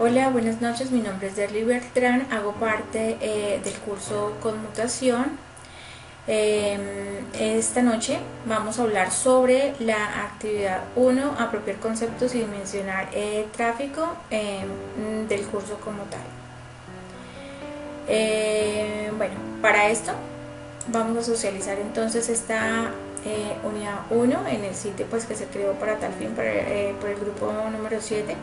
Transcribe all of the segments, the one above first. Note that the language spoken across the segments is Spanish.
Hola, buenas noches, mi nombre es Derly Bertrán, hago parte del curso Conmutación. Esta noche vamos a hablar sobre la actividad 1, apropiar conceptos y dimensionar tráfico del curso como tal. Bueno, para esto vamos a socializar entonces esta unidad 1 en el sitio pues, que se creó para tal fin por el grupo número 7.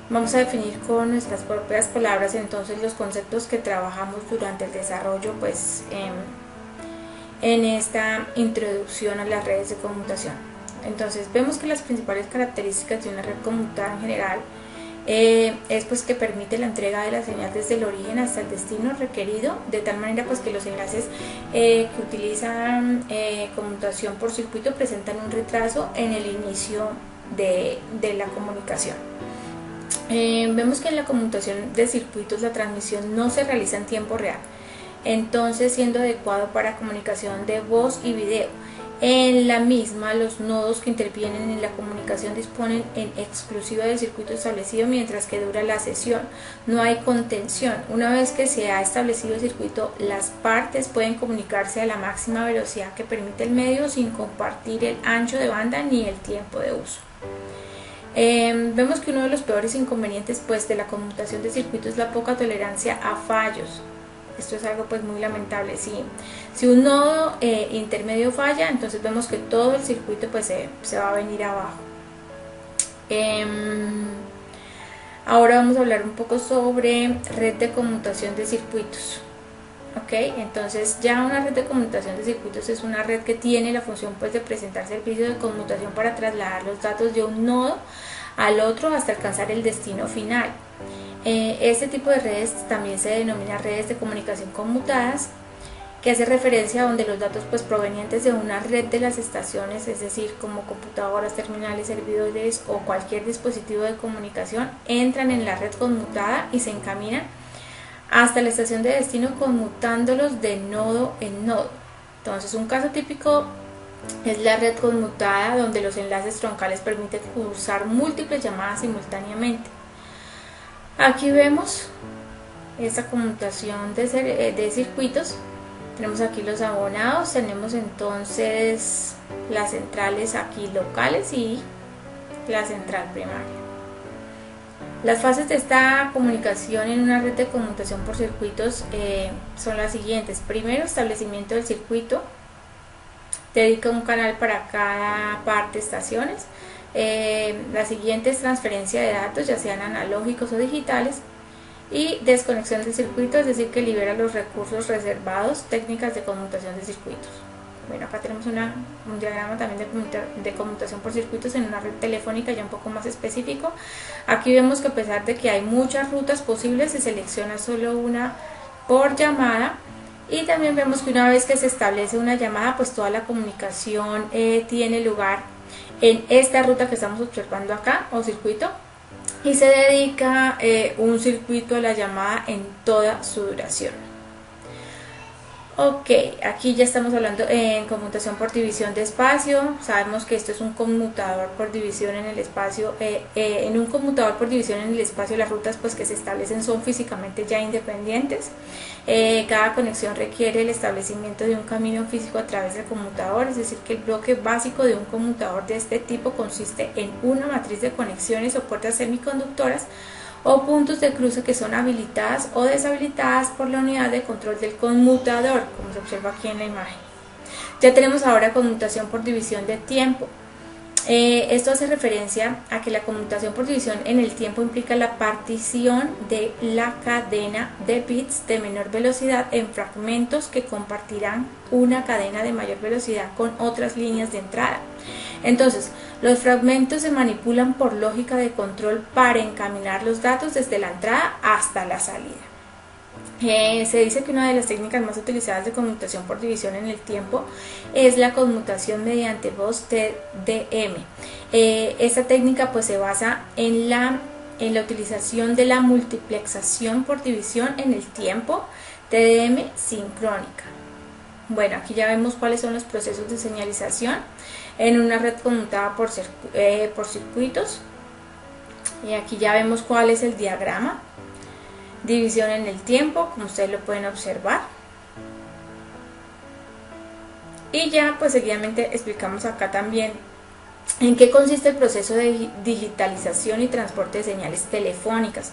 Vamos a definir con nuestras propias palabras entonces los conceptos que trabajamos durante el desarrollo pues en esta introducción a las redes de conmutación. Entonces vemos que las principales características de una red conmutada en general es pues que permite la entrega de la señal desde el origen hasta el destino requerido, de tal manera pues que los enlaces que utilizan conmutación por circuito presentan un retraso en el inicio de la comunicación. Vemos que en la conmutación de circuitos la transmisión no se realiza en tiempo real, entonces siendo adecuado para comunicación de voz y video. En la misma, los nodos que intervienen en la comunicación disponen en exclusiva del circuito establecido mientras que dura la sesión. No hay contención. Una vez que se ha establecido el circuito, las partes pueden comunicarse a la máxima velocidad que permite el medio sin compartir el ancho de banda ni el tiempo de uso. Vemos que uno de los peores inconvenientes pues, de la conmutación de circuitos es la poca tolerancia a fallos. Esto es algo pues muy lamentable. Si un nodo intermedio falla, entonces vemos que todo el circuito pues se va a venir abajo. Ahora vamos a hablar un poco sobre red de conmutación de circuitos. Entonces ya una red de conmutación de circuitos es una red que tiene la función pues de presentar servicios de conmutación para trasladar los datos de un nodo al otro hasta alcanzar el destino final. Este tipo de redes también se denomina redes de comunicación conmutadas, que hace referencia a donde los datos pues provenientes de una red de las estaciones, es decir, como computadoras, terminales, servidores o cualquier dispositivo de comunicación, entran en la red conmutada y se encaminan hasta la estación de destino conmutándolos de nodo en nodo. Entonces un caso típico es la red conmutada, donde los enlaces troncales permiten cursar múltiples llamadas simultáneamente. Aquí vemos esta conmutación de circuitos. Tenemos aquí los abonados, tenemos entonces las centrales aquí locales y la central primaria. Las fases de esta comunicación en una red de conmutación por circuitos son las siguientes. Primero, establecimiento del circuito, dedica un canal para cada parte de estaciones. La siguiente es transferencia de datos, ya sean analógicos o digitales, y desconexión del circuito, es decir, que libera los recursos reservados, técnicas de conmutación de circuitos. Bueno, acá tenemos un diagrama también de conmutación por circuitos en una red telefónica ya un poco más específico. Aquí vemos que a pesar de que hay muchas rutas posibles, se selecciona solo una por llamada. Y también vemos que una vez que se establece una llamada, pues toda la comunicación tiene lugar en esta ruta que estamos observando acá, o circuito, y se dedica un circuito a la llamada en toda su duración. Aquí ya estamos hablando en conmutación por división de espacio. Sabemos que esto es un conmutador por división en el espacio. En un conmutador por división en el espacio, las rutas pues, que se establecen son físicamente ya independientes. Cada conexión requiere el establecimiento de un camino físico a través del conmutador, es decir, que el bloque básico de un conmutador de este tipo consiste en una matriz de conexiones o puertas semiconductoras o puntos de cruce que son habilitadas o deshabilitadas por la unidad de control del conmutador, como se observa aquí en la imagen. Ya tenemos ahora conmutación por división de tiempo. Esto hace referencia a que la conmutación por división en el tiempo implica la partición de la cadena de bits de menor velocidad en fragmentos que compartirán una cadena de mayor velocidad con otras líneas de entrada. Entonces, los fragmentos se manipulan por lógica de control para encaminar los datos desde la entrada hasta la salida. Se dice que una de las técnicas más utilizadas de conmutación por división en el tiempo es la conmutación mediante voz TDM. Esta técnica pues se basa en la utilización de la multiplexación por división en el tiempo, TDM sincrónica. Bueno, aquí ya vemos cuáles son los procesos de señalización en una red conmutada por circuitos. Y aquí ya vemos cuál es el diagrama. División en el tiempo, como ustedes lo pueden observar. Y ya pues seguidamente explicamos acá también en qué consiste el proceso de digitalización y transporte de señales telefónicas.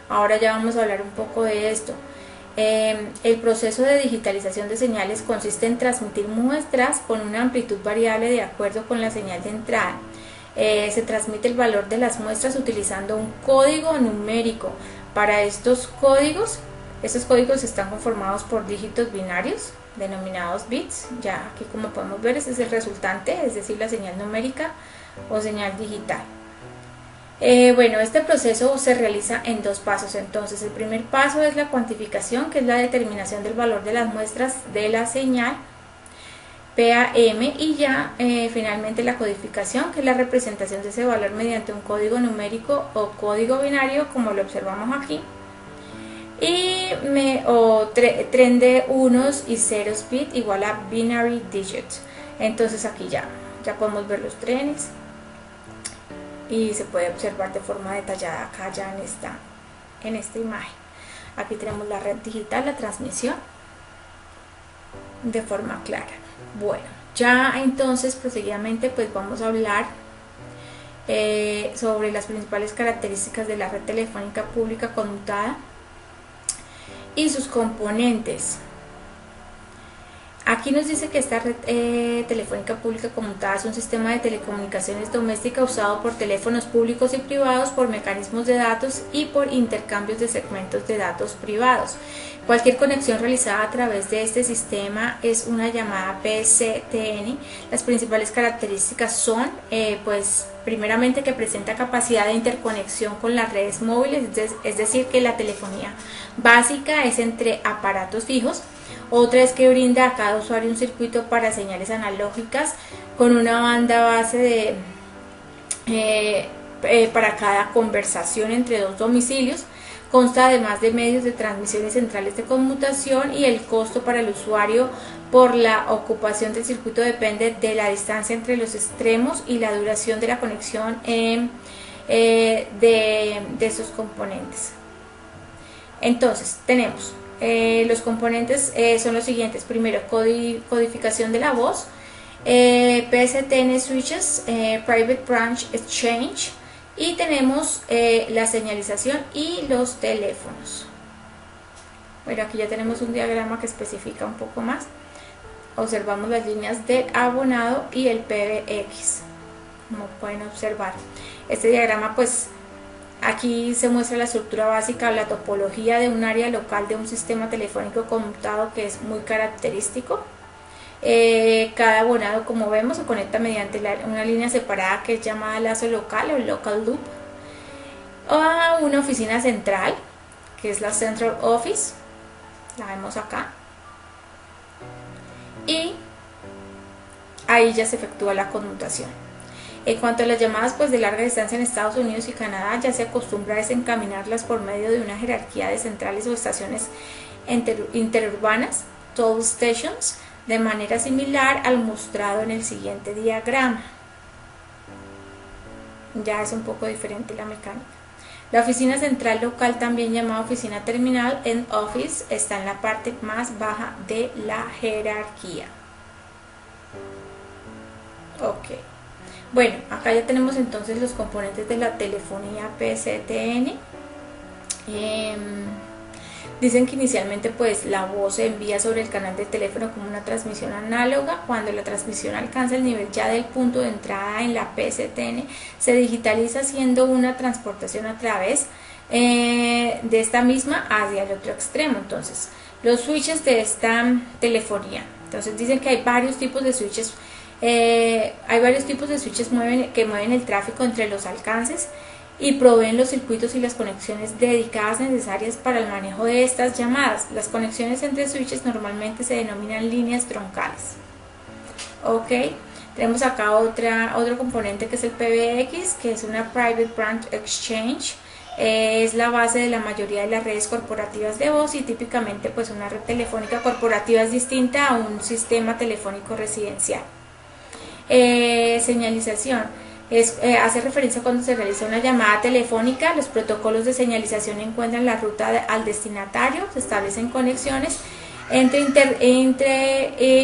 Ahora ya vamos a hablar un poco de esto. El proceso de digitalización de señales consiste en transmitir muestras con una amplitud variable de acuerdo con la señal de entrada. Se transmite el valor de las muestras utilizando un código numérico. Para estos códigos están conformados por dígitos binarios denominados bits. Ya aquí, como podemos ver, ese es el resultante, es decir, la señal numérica o señal digital. Bueno, este proceso se realiza en dos pasos. Entonces, el primer paso es la cuantificación, que es la determinación del valor de las muestras de la señal PAM, y ya finalmente la codificación, que es la representación de ese valor mediante un código numérico o código binario, como lo observamos aquí, y tren de unos y ceros bit igual a binary digit. Entonces aquí ya podemos ver los trenes y se puede observar de forma detallada acá ya en esta imagen. Aquí tenemos la red digital, la transmisión de forma clara. Bueno, ya entonces proseguidamente pues vamos a hablar sobre las principales características de la red telefónica pública conmutada y sus componentes. Aquí nos dice que esta red telefónica pública conmutada es un sistema de telecomunicaciones doméstica usado por teléfonos públicos y privados, por mecanismos de datos y por intercambios de segmentos de datos privados. Cualquier conexión realizada a través de este sistema es una llamada PSTN. Las principales características son, pues, primeramente, que presenta capacidad de interconexión con las redes móviles, es decir, que la telefonía básica es entre aparatos fijos. Otra es que brinda a cada usuario un circuito para señales analógicas con una banda base para cada conversación entre dos domicilios. Consta además de medios de transmisiones centrales de conmutación, y el costo para el usuario por la ocupación del circuito depende de la distancia entre los extremos y la duración de la conexión de estos componentes. Entonces tenemos los componentes son los siguientes. Primero, codificación de la voz, PSTN switches, Private Branch Exchange, y tenemos la señalización y los teléfonos. Bueno, aquí ya tenemos un diagrama que especifica un poco más. Observamos las líneas del abonado y el PBX, como pueden observar. Este diagrama, pues, aquí se muestra la estructura básica, la topología de un área local de un sistema telefónico conmutado, que es muy característico. Cada abonado, como vemos, se conecta mediante una línea separada que es llamada lazo local o local loop, a una oficina central, que es la Central Office, la vemos acá, y ahí ya se efectúa la conmutación. En cuanto a las llamadas, pues, de larga distancia en Estados Unidos y Canadá, ya se acostumbra a desencaminarlas por medio de una jerarquía de centrales o estaciones interurbanas, toll stations, de manera similar al mostrado en el siguiente diagrama. Ya es un poco diferente la mecánica. La oficina central local, también llamada oficina terminal, end office, está en la parte más baja de la jerarquía. Ok. Bueno, acá ya tenemos entonces los componentes de la telefonía PSTN. Dicen que inicialmente, pues, la voz se envía sobre el canal de teléfono como una transmisión análoga. Cuando la transmisión alcanza el nivel ya del punto de entrada en la PSTN, se digitaliza haciendo una transportación a través de esta misma hacia el otro extremo. Entonces, los switches de esta telefonía. Entonces dicen que hay varios tipos de switches. Que mueven el tráfico entre los alcances y proveen los circuitos y las conexiones dedicadas necesarias para el manejo de estas llamadas. Las conexiones entre switches normalmente se denominan líneas troncales. Ok, tenemos acá otro componente, que es el PBX, que es una Private Branch Exchange. Es la base de la mayoría de las redes corporativas de voz, y típicamente, pues, una red telefónica corporativa es distinta a un sistema telefónico residencial. Señalización. Hace referencia cuando se realiza una llamada telefónica. Los protocolos de señalización encuentran la ruta al destinatario, se establecen conexiones entre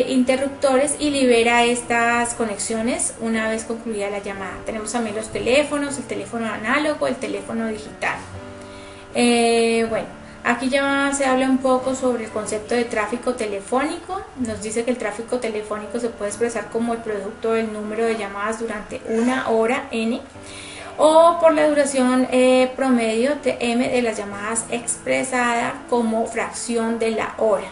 interruptores y libera estas conexiones una vez concluida la llamada. Tenemos también los teléfonos, el teléfono análogo, el teléfono digital. Bueno, aquí ya se habla un poco sobre el concepto de tráfico telefónico. Nos dice que el tráfico telefónico se puede expresar como el producto del número de llamadas durante una hora n, o por la duración promedio de m de las llamadas expresada como fracción de la hora.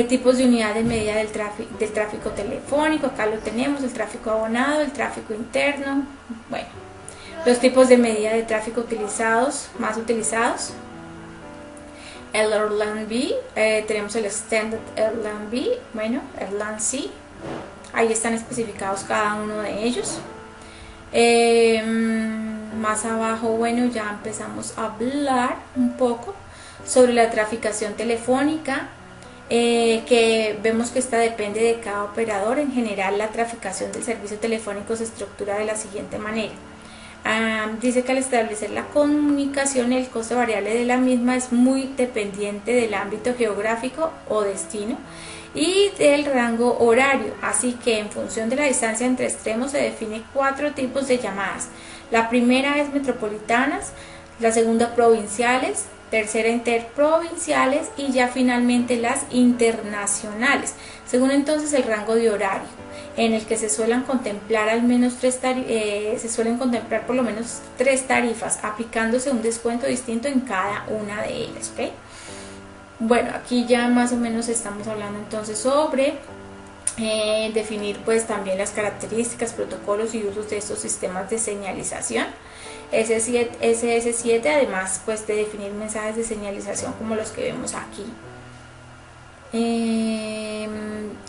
Tipos de unidad de medida del tráfico telefónico, acá lo tenemos: el tráfico abonado, el tráfico interno. Bueno, los tipos de medida de tráfico más utilizados: el RLAN-B, tenemos el Extended RLAN-B, bueno, RLAN-C, ahí están especificados cada uno de ellos. Más abajo, bueno, ya empezamos a hablar un poco sobre la traficación telefónica, que vemos que esta depende de cada operador. En general, la traficación del servicio telefónico se estructura de la siguiente manera. Dice que al establecer la comunicación, el coste variable de la misma es muy dependiente del ámbito geográfico o destino y del rango horario, así que en función de la distancia entre extremos se define 4 tipos de llamadas. La primera es metropolitanas, la segunda provinciales, tercera interprovinciales y ya finalmente las internacionales, según entonces el rango de horario, en el que se suelen contemplar por lo menos 3 tarifas, aplicándose un descuento distinto en cada una de ellas. ¿Okay? Bueno, aquí ya más o menos estamos hablando entonces sobre definir pues también las características, protocolos y usos de estos sistemas de señalización. SS7, además pues de definir mensajes de señalización como los que vemos aquí.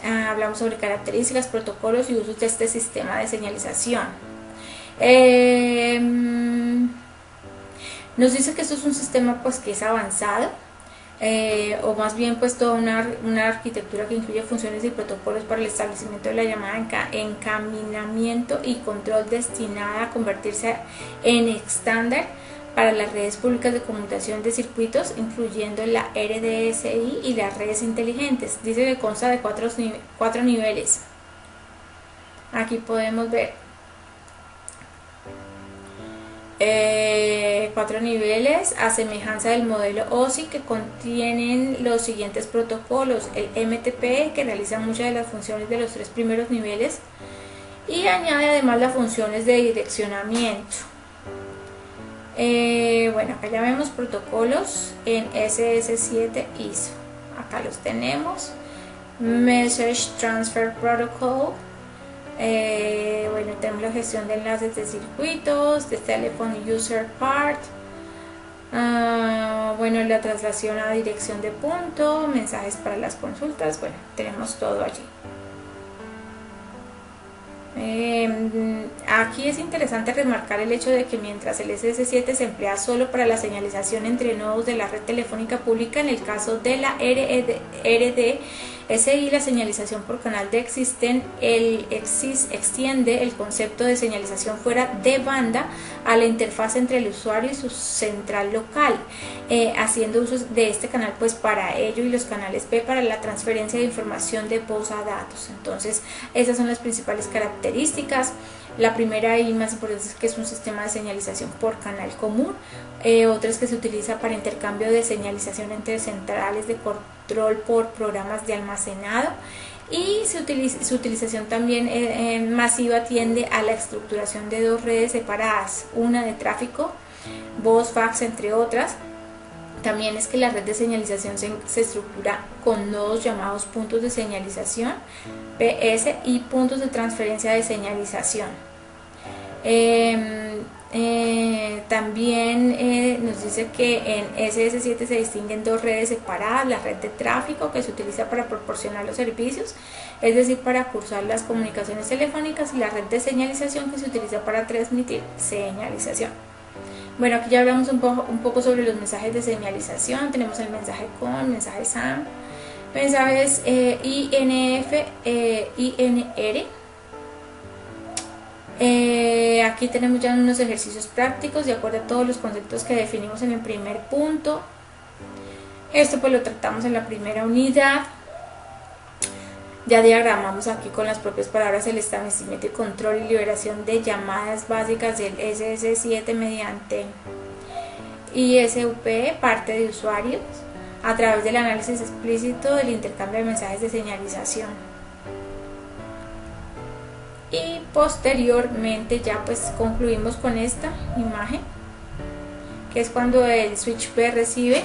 Hablamos sobre características, protocolos y usos de este sistema de señalización. Nos dice que esto es un sistema pues que es avanzado, o más bien pues toda una arquitectura que incluye funciones y protocolos para el establecimiento de la llamada, encaminamiento y control, destinada a convertirse en estándar para las redes públicas de conmutación de circuitos, incluyendo la RDSI y las redes inteligentes. Dice que consta de 4 niveles. Aquí podemos ver 4 niveles a semejanza del modelo OSI, que contienen los siguientes protocolos: el MTP, que realiza muchas de las funciones de los 3 primeros niveles y añade además las funciones de direccionamiento. Bueno, acá ya vemos protocolos en SS7 ISO. Acá los tenemos: Message Transfer Protocol. Bueno, tenemos la gestión de enlaces de circuitos, de Telephone User Part, bueno, la traslación a dirección de punto, mensajes para las consultas. Bueno, tenemos todo allí. Aquí es interesante remarcar el hecho de que mientras el SS7 se emplea solo para la señalización entre nodos de la red telefónica pública, en el caso de la RDSI, la señalización por canal de extiende el concepto de señalización fuera de banda a la interfaz entre el usuario y su central local, haciendo uso de este canal pues para ello, y los canales P para la transferencia de información de voz a datos. Entonces esas son las principales características. La primera y más importante es que es un sistema de señalización por canal común. Otra es que se utiliza para intercambio de señalización entre centrales de control por programas de almacenado, y su utilización también masiva tiende a la estructuración de 2 redes separadas, una de tráfico, voz, fax, entre otras. También es que la red de señalización se estructura con nodos llamados puntos de señalización, PS, y puntos de transferencia de señalización. También nos dice que en SS7 se distinguen 2 redes separadas: la red de tráfico, que se utiliza para proporcionar los servicios, es decir, para cursar las comunicaciones telefónicas, y la red de señalización, que se utiliza para transmitir señalización. Bueno, aquí ya hablamos un poco sobre los mensajes de señalización. Tenemos el mensaje CON, mensaje SAM, mensajes INF, INR. Aquí tenemos ya unos ejercicios prácticos de acuerdo a todos los conceptos que definimos en el primer punto. Esto pues lo tratamos en la primera unidad. Ya diagramamos aquí con las propias palabras el establecimiento y control y liberación de llamadas básicas del SS7 mediante ISUP, parte de usuarios, a través del análisis explícito del intercambio de mensajes de señalización. Y posteriormente ya pues concluimos con esta imagen, que es cuando el switch B recibe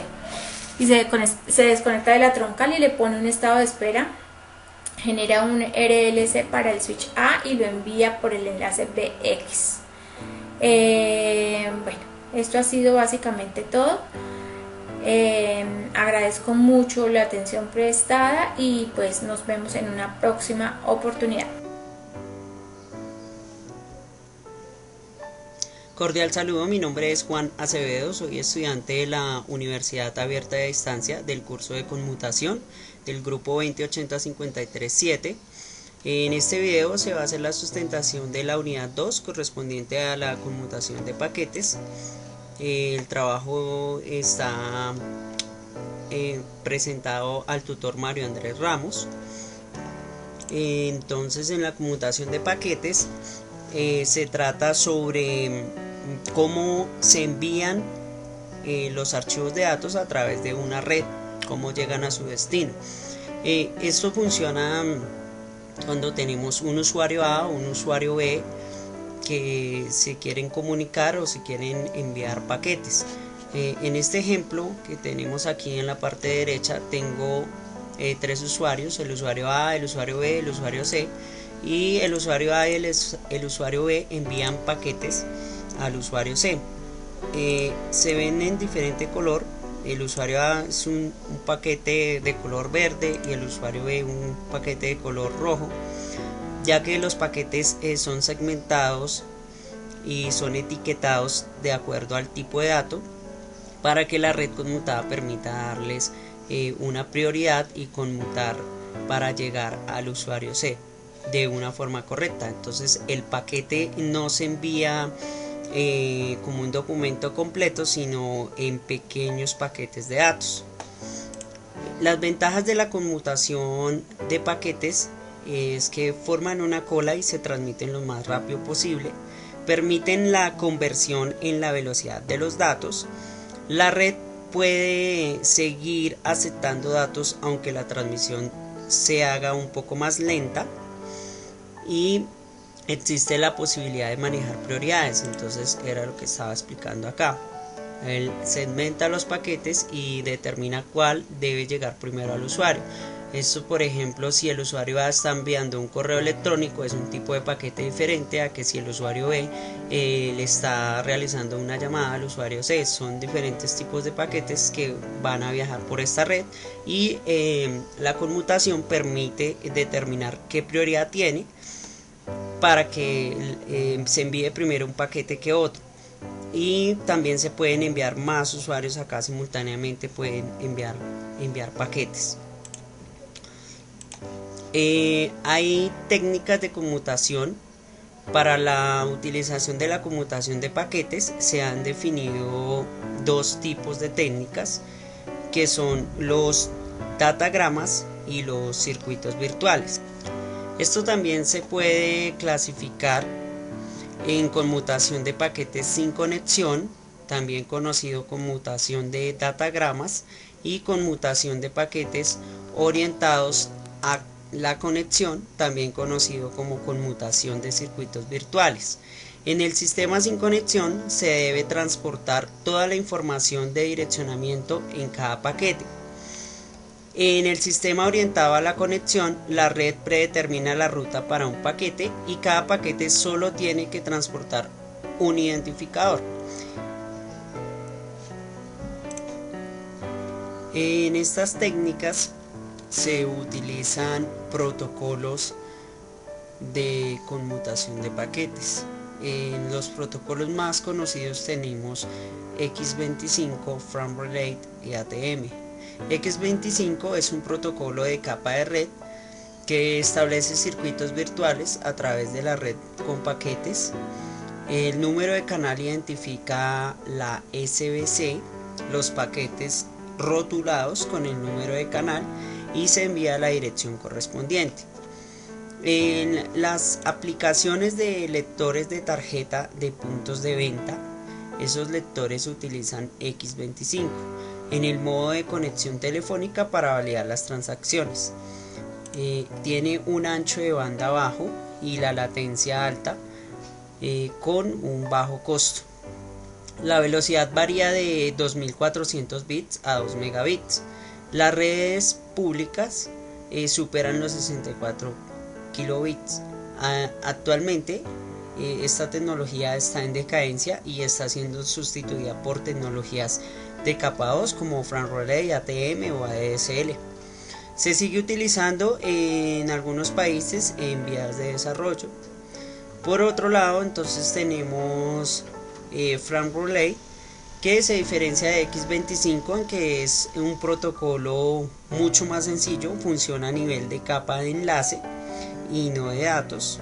y se desconecta de la troncal y le pone un estado de espera, genera un RLC para el switch A y lo envía por el enlace BX. Bueno, esto ha sido básicamente todo. Agradezco mucho la atención prestada y pues nos vemos en una próxima oportunidad. Cordial saludo, mi nombre es Juan Acevedo, soy estudiante de la Universidad Abierta de Distancia del curso de conmutación del grupo 2080-53-7. En este video se va a hacer la sustentación de la unidad 2 correspondiente a la conmutación de paquetes. El trabajo está presentado al tutor Mario Andrés Ramos. Entonces, en la conmutación de paquetes se trata sobre cómo se envían los archivos de datos a través de una red, cómo llegan a su destino. Esto funciona cuando tenemos un usuario A o un usuario B que se quieren comunicar o se quieren enviar paquetes. En este ejemplo que tenemos aquí en la parte derecha tengo tres usuarios, el usuario A, el usuario B, el usuario C, y el usuario A y el usuario B envían paquetes al usuario C. Se ven en diferente color. El usuario A es un paquete de color verde y el usuario B un paquete de color rojo, ya que los paquetes son segmentados y son etiquetados de acuerdo al tipo de dato para que la red conmutada permita darles una prioridad y conmutar para llegar al usuario C de una forma correcta. Entonces el paquete no se envía como un documento completo, sino en pequeños paquetes de datos. Las ventajas de la conmutación de paquetes es que forman una cola y se transmiten lo más rápido posible, permiten la conversión en la velocidad de los datos, la red puede seguir aceptando datos aunque la transmisión se haga un poco más lenta, y existe la posibilidad de manejar prioridades. Entonces era lo que estaba explicando acá. Él segmenta los paquetes y determina cuál debe llegar primero al usuario. Esto, por ejemplo, si el usuario A está enviando un correo electrónico, es un tipo de paquete diferente a que si el usuario B le está realizando una llamada al usuario C. Son diferentes tipos de paquetes que van a viajar por esta red, y la conmutación permite determinar qué prioridad tiene para que se envíe primero un paquete que otro. Y también se pueden enviar más usuarios acá simultáneamente, pueden enviar paquetes. Hay técnicas de conmutación. Para la utilización de la conmutación de paquetes se han definido dos tipos de técnicas, que son los datagramas y los circuitos virtuales. Esto también se puede clasificar en conmutación de paquetes sin conexión, también conocido como conmutación de datagramas, y conmutación de paquetes orientados a la conexión, también conocido como conmutación de circuitos virtuales. En el sistema sin conexión se debe transportar toda la información de direccionamiento en cada paquete. En el sistema orientado a la conexión, la red predetermina la ruta para un paquete y cada paquete solo tiene que transportar un identificador. En estas técnicas se utilizan protocolos de conmutación de paquetes. En los protocolos más conocidos tenemos X25, Frame Relay y ATM. X25 es un protocolo de capa de red que establece circuitos virtuales a través de la red con paquetes. El número de canal identifica la SBC, los paquetes rotulados con el número de canal, y se envía a la dirección correspondiente. En las aplicaciones de lectores de tarjeta de puntos de venta, esos lectores utilizan X25 en el modo de conexión telefónica para validar las transacciones. Tiene un ancho de banda bajo y la latencia alta, con un bajo costo. La velocidad varía de 2400 bits a 2 megabits. Las redes públicas superan los 64 kilobits. Actualmente esta tecnología está en decadencia y está siendo sustituida por tecnologías de capa 2 como FRAN Relay, ATM o ADSL. Se sigue utilizando en algunos países en vías de desarrollo. Por otro lado, entonces tenemos FRAN Relay, que se diferencia de X25 en que es un protocolo mucho más sencillo, funciona a nivel de capa de enlace y no de datos.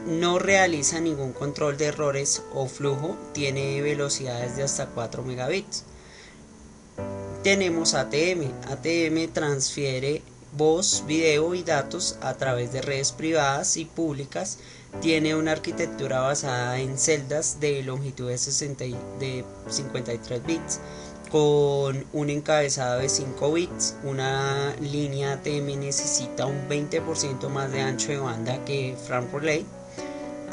No realiza ningún control de errores o flujo, tiene velocidades de hasta 4 megabits. Tenemos ATM. ATM transfiere voz, video y datos a través de redes privadas y públicas. Tiene una arquitectura basada en celdas de longitud de 53 bits con un encabezado de 5 bits. Una línea ATM necesita un 20% más de ancho de banda que FRAN Relay.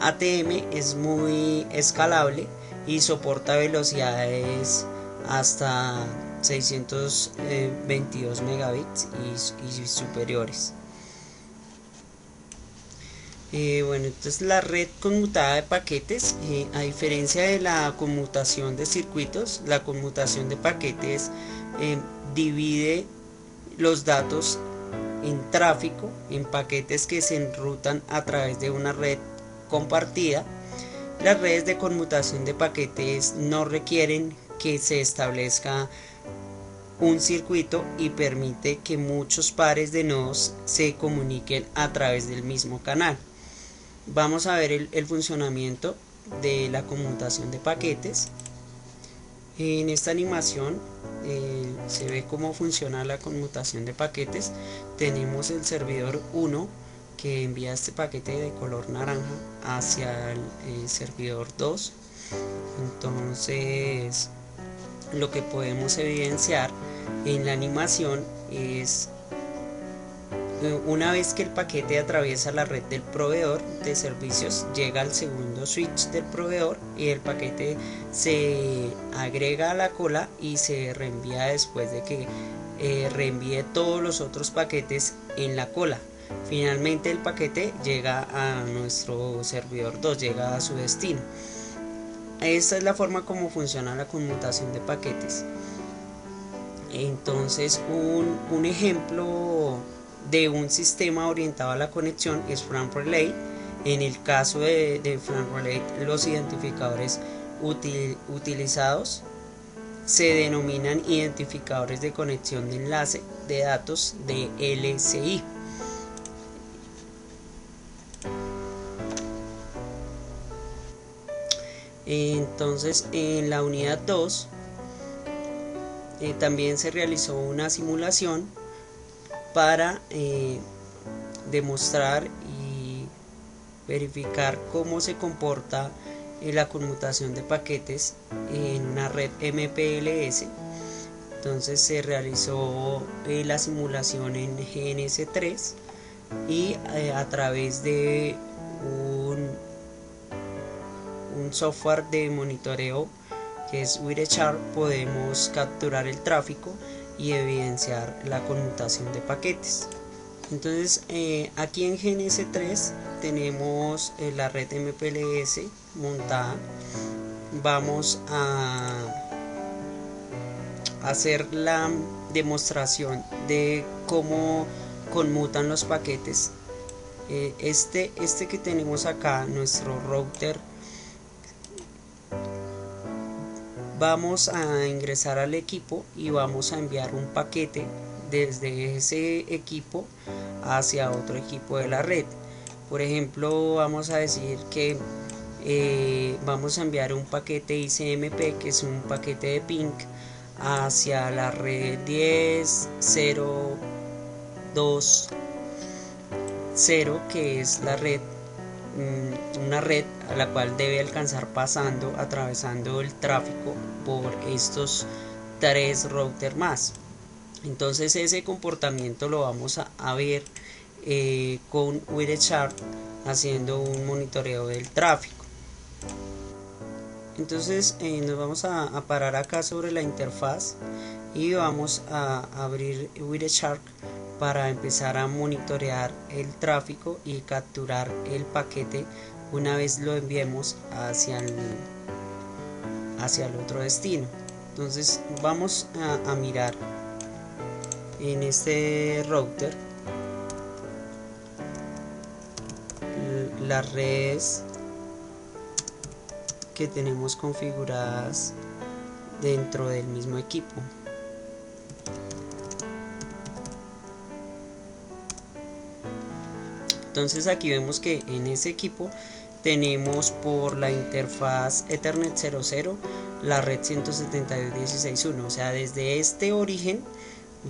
ATM es muy escalable y soporta velocidades hasta 622 megabits y superiores. Bueno, entonces la red conmutada de paquetes, a diferencia de la conmutación de circuitos, la conmutación de paquetes divide los datos en tráfico, en paquetes que se enrutan a través de una red compartida. Las redes de conmutación de paquetes no requieren que se establezca un circuito y permite que muchos pares de nodos se comuniquen a través del mismo canal. Vamos a ver el funcionamiento de la conmutación de paquetes. En esta animación se ve cómo funciona la conmutación de paquetes. Tenemos el servidor 1 que envía este paquete de color naranja hacia el servidor 2. Entonces lo que podemos evidenciar en la animación es una vez que el paquete atraviesa la red del proveedor de servicios, llega al segundo switch del proveedor y el paquete se agrega a la cola y se reenvía después de que reenvíe todos los otros paquetes en la cola. Finalmente el paquete llega a nuestro servidor 2, llega a su destino. Esta es la forma como funciona la conmutación de paquetes. Entonces un ejemplo de un sistema orientado a la conexión es FRAN Relay. En el caso de FRAN Relay, los identificadores utilizados se denominan identificadores de conexión de enlace de datos de LCI. Entonces en la unidad 2 también se realizó una simulación para demostrar y verificar cómo se comporta la conmutación de paquetes en una red MPLS. Entonces se realizó la simulación en GNS3 y a través de un software de monitoreo que es Wireshark podemos capturar el tráfico y evidenciar la conmutación de paquetes. Entonces aquí en GNS3 tenemos la red MPLS montada. Vamos a hacer la demostración de cómo conmutan los paquetes. Este que tenemos acá, nuestro router, vamos a ingresar al equipo y vamos a enviar un paquete desde ese equipo hacia otro equipo de la red. Por ejemplo, vamos a decir que vamos a enviar un paquete ICMP, que es un paquete de ping, hacia la red 10.0.2.0, que es la red, una red a la cual debe alcanzar atravesando el tráfico por estos 3 routers más. Entonces ese comportamiento lo vamos a ver con Wireshark haciendo un monitoreo del tráfico. Entonces nos vamos a parar acá sobre la interfaz y vamos a abrir Wireshark para empezar a monitorear el tráfico y capturar el paquete una vez lo enviemos hacia el otro destino. Entonces vamos a mirar en este router las redes que tenemos configuradas dentro del mismo equipo. Entonces aquí vemos que en ese equipo tenemos por la interfaz Ethernet 00 la red 172.16.1, o sea, desde este origen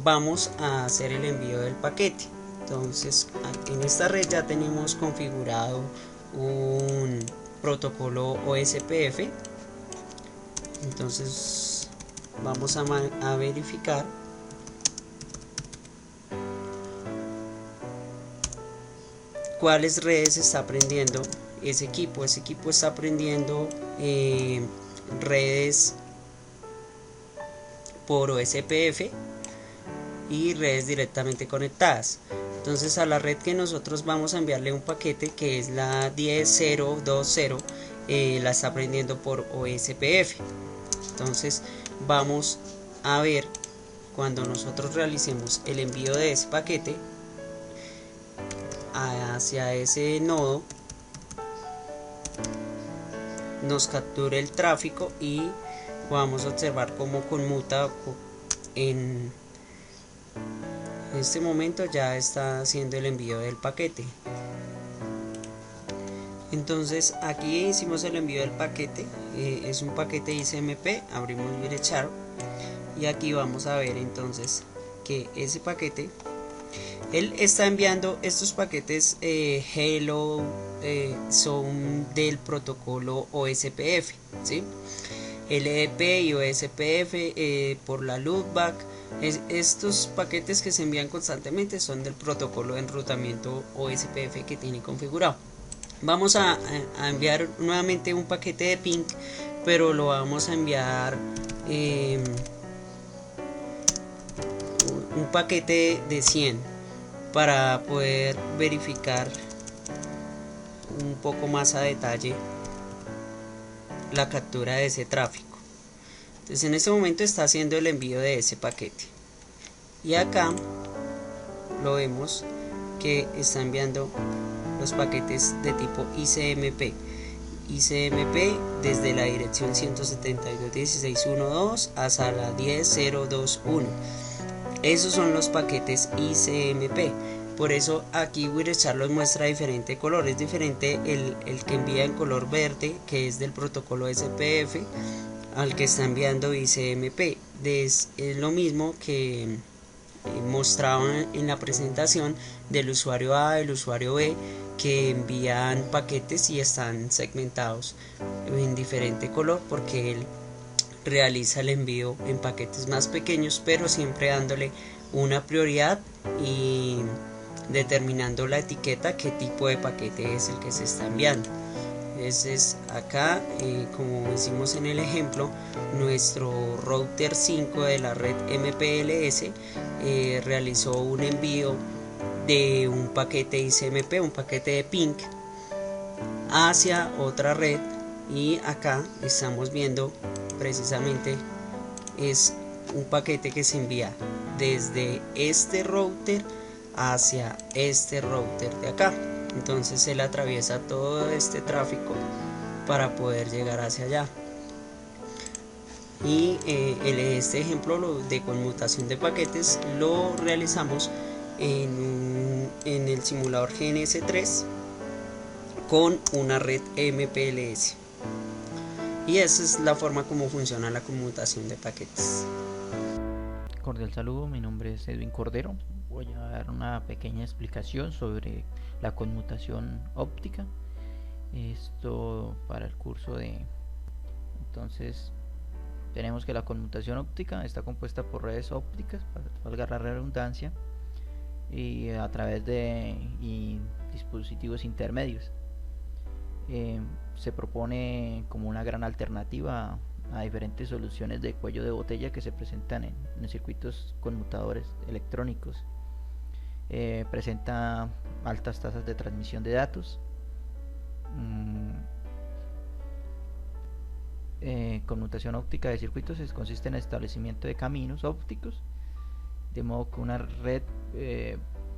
vamos a hacer el envío del paquete. Entonces en esta red ya tenemos configurado un protocolo OSPF. Entonces vamos a verificar cuáles redes está aprendiendo ese equipo. Ese equipo está aprendiendo redes por OSPF y redes directamente conectadas. Entonces a la red que nosotros vamos a enviarle un paquete, que es la 10.0.2.0, la está aprendiendo por OSPF. Entonces vamos a ver cuando nosotros realicemos el envío de ese paquete hacia ese nodo, nos capture el tráfico y vamos a observar cómo conmuta. En este momento ya está haciendo el envío del paquete. Entonces aquí hicimos el envío del paquete, es un paquete ICMP, abrimos Wireshark y aquí vamos a ver entonces que ese paquete, él está enviando estos paquetes Hello, son del protocolo OSPF, ¿sí? LDP y OSPF por la loopback. Estos paquetes que se envían constantemente son del protocolo de enrutamiento OSPF que tiene configurado. Vamos a enviar nuevamente un paquete de ping, pero lo vamos a enviar un paquete de 100 para poder verificar un poco más a detalle la captura de ese tráfico. Entonces en este momento está haciendo el envío de ese paquete y acá lo vemos que está enviando los paquetes de tipo ICMP desde la dirección 172.16.1.2 hasta la 10.0.2.1. esos son los paquetes ICMP. Por eso aquí Wireshark los muestra diferente color. Es diferente el que envía en color verde, que es del protocolo SPF, al que está enviando ICMP. Es lo mismo que mostraban en la presentación del usuario A, del usuario B, que envían paquetes y están segmentados en diferente color porque él realiza el envío en paquetes más pequeños, pero siempre dándole una prioridad y determinando la etiqueta qué tipo de paquete es el que se está enviando. Ese es acá, como hicimos en el ejemplo, nuestro router 5 de la red MPLS realizó un envío de un paquete ICMP, un paquete de ping hacia otra red, y acá estamos viendo precisamente es un paquete que se envía desde este router hacia este router de acá. Entonces él atraviesa todo este tráfico para poder llegar hacia allá. Y este ejemplo de conmutación de paquetes lo realizamos en el simulador GNS3 con una red MPLS. Y esa es la forma como funciona la conmutación de paquetes. Cordial saludo, mi nombre es Edwin Cordero. Voy a dar una pequeña explicación sobre la conmutación óptica. Esto para el curso de... Entonces, tenemos que la conmutación óptica está compuesta por redes ópticas, para valga la redundancia, y a través de dispositivos intermedios. Se propone como una gran alternativa a diferentes soluciones de cuello de botella que se presentan en circuitos conmutadores electrónicos. Presenta altas tasas de transmisión de datos. Conmutación óptica de circuitos consiste en el establecimiento de caminos ópticos, de modo que una red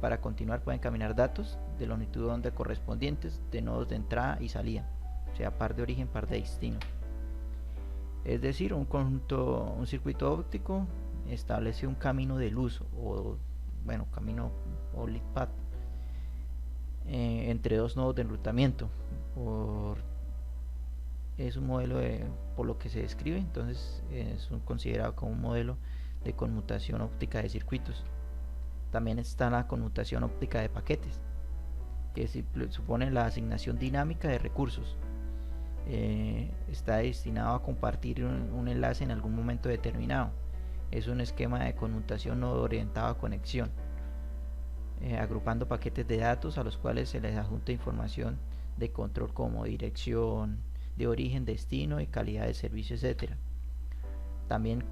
para continuar pueden caminar datos de longitud de onda correspondientes de nodos de entrada y salida, o sea, par de origen, par de destino. Es decir, un circuito óptico establece un camino de luz camino o lead path entre dos nodos de enrutamiento. Es un modelo por lo que se describe, entonces es considerado como un modelo de conmutación óptica de circuitos. También está la conmutación óptica de paquetes, que supone la asignación dinámica de recursos. Está destinado a compartir un enlace en algún momento determinado. Es un esquema de conmutación no orientado a conexión, agrupando paquetes de datos a los cuales se les adjunta información de control como dirección de origen, destino y calidad de servicio, etc. También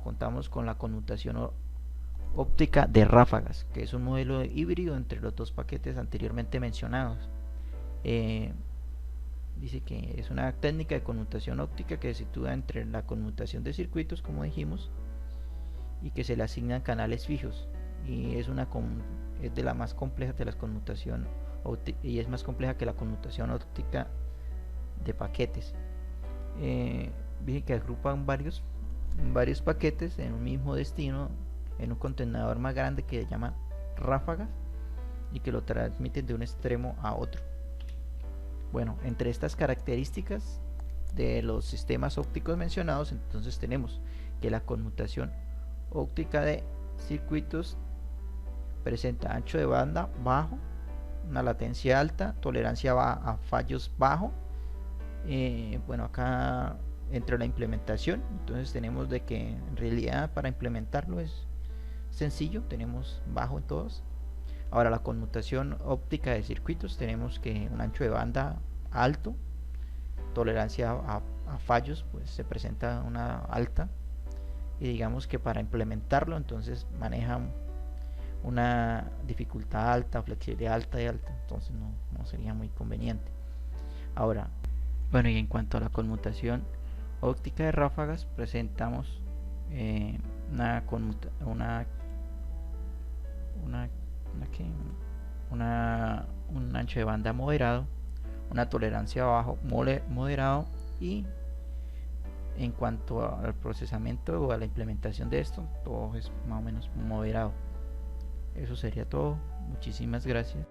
contamos con la conmutación óptica de ráfagas, que es un modelo híbrido entre los dos paquetes anteriormente mencionados. Dice que es una técnica de conmutación óptica que se sitúa entre la conmutación de circuitos, como dijimos, y que se le asignan canales fijos, y es de la más compleja de las conmutación óptica, y es más compleja que la conmutación óptica de paquetes. Dice que agrupan varios paquetes en un mismo destino en un contenedor más grande que se llama ráfagas y que lo transmiten de un extremo a otro. Bueno, entre estas características de los sistemas ópticos mencionados, entonces tenemos que la conmutación óptica de circuitos presenta ancho de banda bajo, una latencia alta, tolerancia a fallos bajo. Acá entre la implementación, entonces tenemos de que en realidad para implementarlo es sencillo, tenemos bajo en todos. Ahora, la conmutación óptica de circuitos, tenemos que un ancho de banda alto, tolerancia a fallos, pues se presenta una alta, y digamos que para implementarlo entonces maneja una dificultad alta, flexibilidad alta y alta, entonces no sería muy conveniente. Ahora, y en cuanto a la conmutación óptica de ráfagas, presentamos un ancho de banda moderado, una tolerancia bajo moderado, y en cuanto al procesamiento o a la implementación de esto, todo es más o menos moderado. Eso sería todo. Muchísimas gracias.